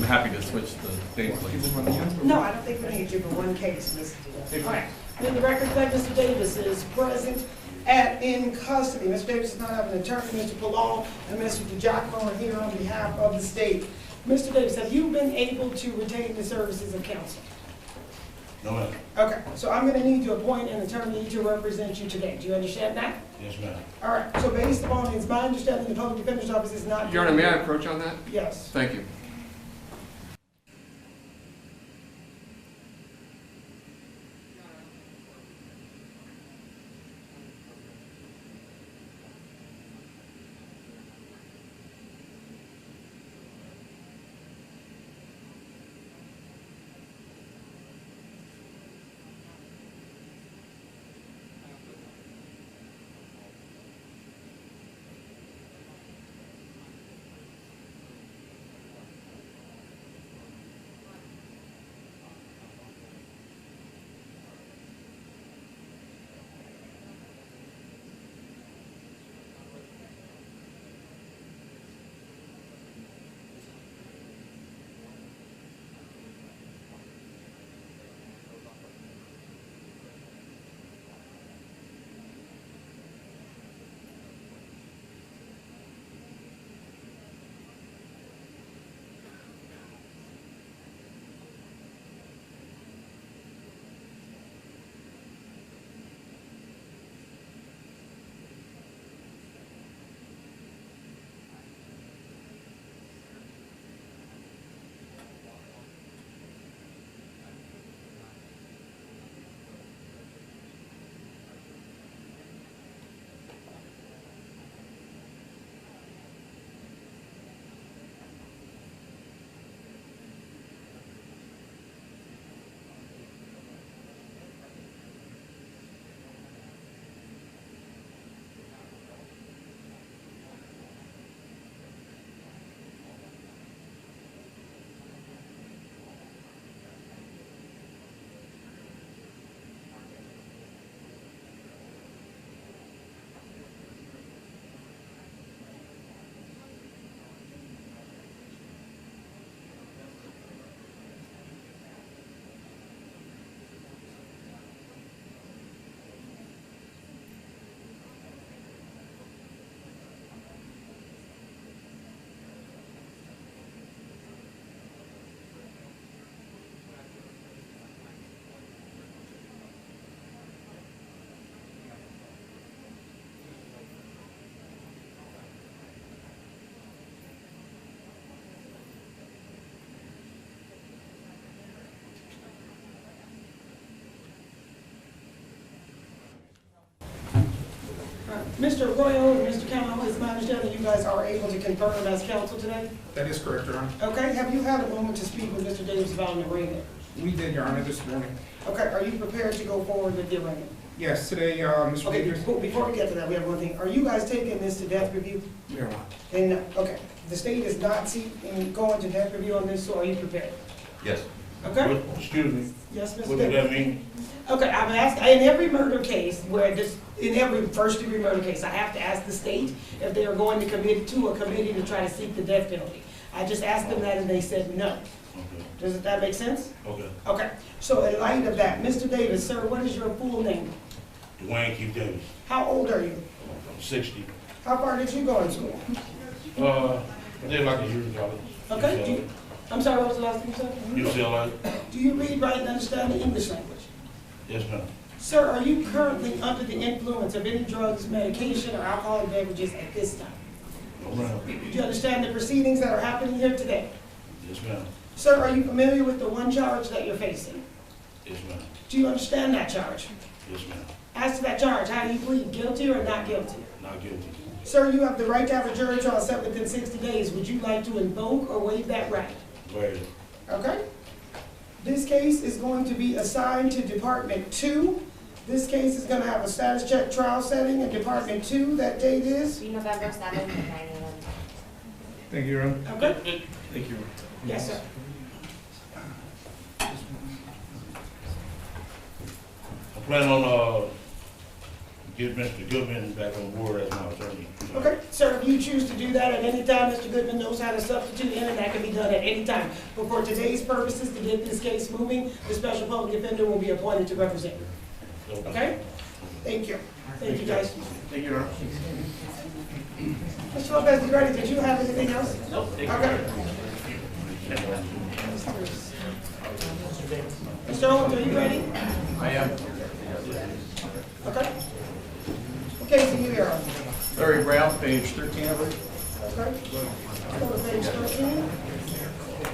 happy to switch the date, please. No, I don't think we need you for one case, Mr. All right. In the record that Mr. Davis is present and in custody. Mr. Davis does not have an attorney. Mr. Palal and Mr. DiGiacomo are here on behalf of the state. Mr. Davis, have you been able to retain the services of counsel? No, ma'am. Okay, so I'm going to need to appoint an attorney to represent you today. Do you understand that? Yes, ma'am. All right, so based upon, it's my understanding the public defender's office is not. Your Honor, may I approach on that? Yes. Thank you. Mr. Royal and Mr. Campbell, it's my understanding you guys are able to confirm as counsel today? That is correct, Your Honor. Okay, have you had a moment to speak with Mr. Davis about an arraignment? We did, Your Honor, this morning. Okay, are you prepared to go forward with the arraignment? Yes, today, Mr. Okay, Davis. before we get to that, we have one thing. Are you guys taking this to death review? We are not. And, okay, the state is not going to death review on this, so are you prepared? Yes. Okay? Excuse me. Yes, Mr. What Davis. does that mean? Okay, I'm asking, in every murder case, in every first-degree murder case, I have to ask the state if they are going to commit to a committee to try to seek the death penalty. I just asked them that and they said no. Okay. Does that make sense? Okay. Okay, so in light of that, Mr. Davis, sir, what is your full name? Dwayne Keith Davis. How old are you? I'm 60. How far did you go in school? I did like a year in college. Okay, I'm sorry, what was the last thing you said? UCLA. Do you read, write, and understand the English language? Yes, ma'am. Sir, are you currently under the influence of any drugs, medication, or alcoholic beverages at this time? No, ma'am. Do you understand the proceedings that are happening here today? Yes, ma'am. Sir, are you familiar with the one charge that you're facing? Yes, ma'am. Do you understand that charge? Yes, ma'am. As to that charge, how do you plead, guilty or not guilty? Not guilty. Sir, you have the right to have a jury trial set within 60 days. Would you like to invoke or waive that right? Wait. Okay? This case is going to be assigned to Department 2. This case is going to have a status check trial setting in Department 2. That date is? November 7th at 9 a.m. Thank you, Your Honor. Okay? Thank you. Yes, sir. I plan on get Mr. Goodman back on board as my attorney. Okay, sir, if you choose to do that at any time, Mr. Goodman knows how to substitute in, and that can be done at any time. But for today's purposes, to get this case moving, the special public defender will be appointed to represent you. Okay? Thank you. Thank you, guys. Thank you, Your Honor. Mr. Lopez, you ready? Did you have anything else? Nope. Okay. Mr. Owens, are you ready? I am. Okay. What case are you here on? Larry Brown, page 13 of it. Okay. Go to page 13.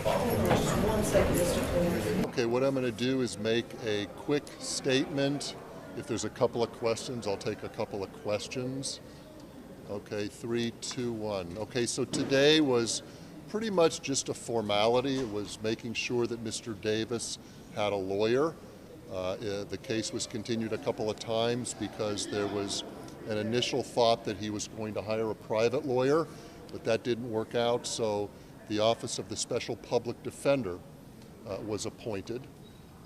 Hold on just 1 second, Mr. Owens. Okay, what I'm going to do is make a quick statement. If there's a couple of questions, I'll take a couple of questions. Okay, 3, 2, 1. Okay, so today was pretty much just a formality. It was making sure that Mr. Davis had a lawyer. The case was continued a couple of times because there was an initial thought that he was going to hire a private lawyer, but that didn't work out, so the Office of the Special Public Defender was appointed,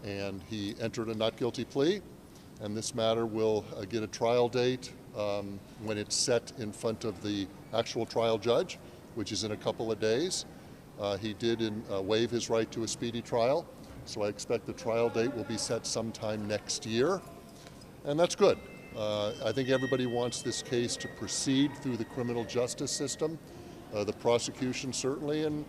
and he entered a not guilty plea, and this matter will get a trial date when it's set in front of the actual trial judge, which is in a couple of days. He did waive his right to a speedy trial, so I expect the trial date will be set sometime next year, and that's good. I think everybody wants this case to proceed through the criminal justice system. The prosecution certainly, and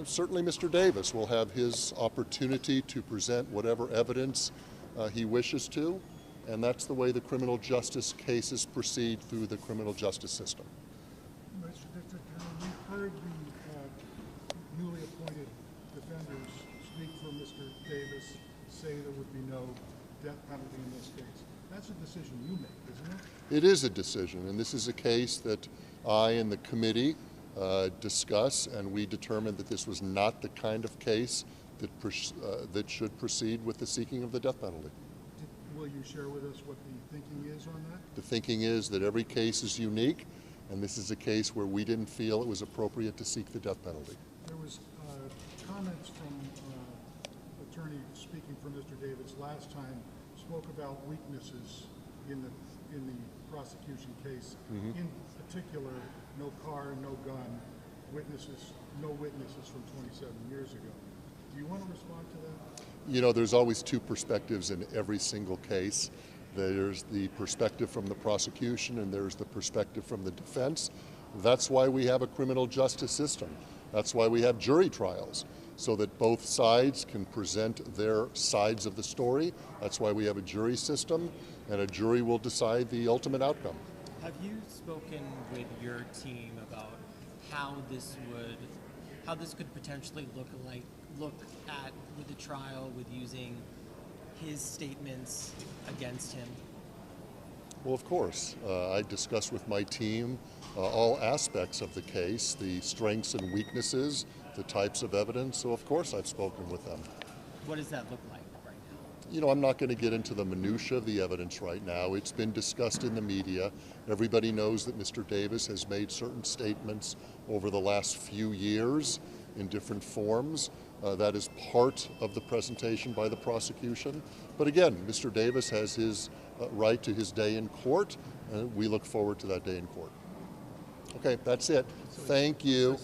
certainly Mr. Davis will have his opportunity to present whatever evidence he wishes to, and that's the way the criminal justice cases proceed through the criminal justice system. Mr. District Attorney, we heard the newly appointed defenders speak for Mr. Davis, say there would be no death penalty in this case. That's a decision you make, isn't it? It is a decision, and this is a case that I and the committee discuss, and we determined that this was not the kind of case that should proceed with the seeking of the death penalty. Will you share with us what the thinking is on that? The thinking is that every case is unique, and this is a case where we didn't feel it was appropriate to seek the death penalty. There was comments from attorney speaking for Mr. Davis last time, spoke about weaknesses in the prosecution case. In particular, no car, no gun, no witnesses from 27 years ago. Do you want to respond to that? You know, there's always two perspectives in every single case. There's the perspective from the prosecution and there's the perspective from the defense. That's why we have a criminal justice system. That's why we have jury trials, so that both sides can present their sides of the story. That's why we have a jury system, and a jury will decide the ultimate outcome. Have you spoken with your team about how this could potentially look at with the trial, with using his statements against him? Well, of course. I discuss with my team all aspects of the case, the strengths and weaknesses, the types of evidence, so of course I've spoken with them. What does that look like right now? You know, I'm not going to get into the minutia of the evidence right now. It's been discussed in the media. Everybody knows that Mr. Davis has made certain statements over the last few years in different forms. That is part of the presentation by the prosecution. But again, Mr. Davis has his right to his day in court, and we look forward to that day in court. Okay, that's it. Thank you.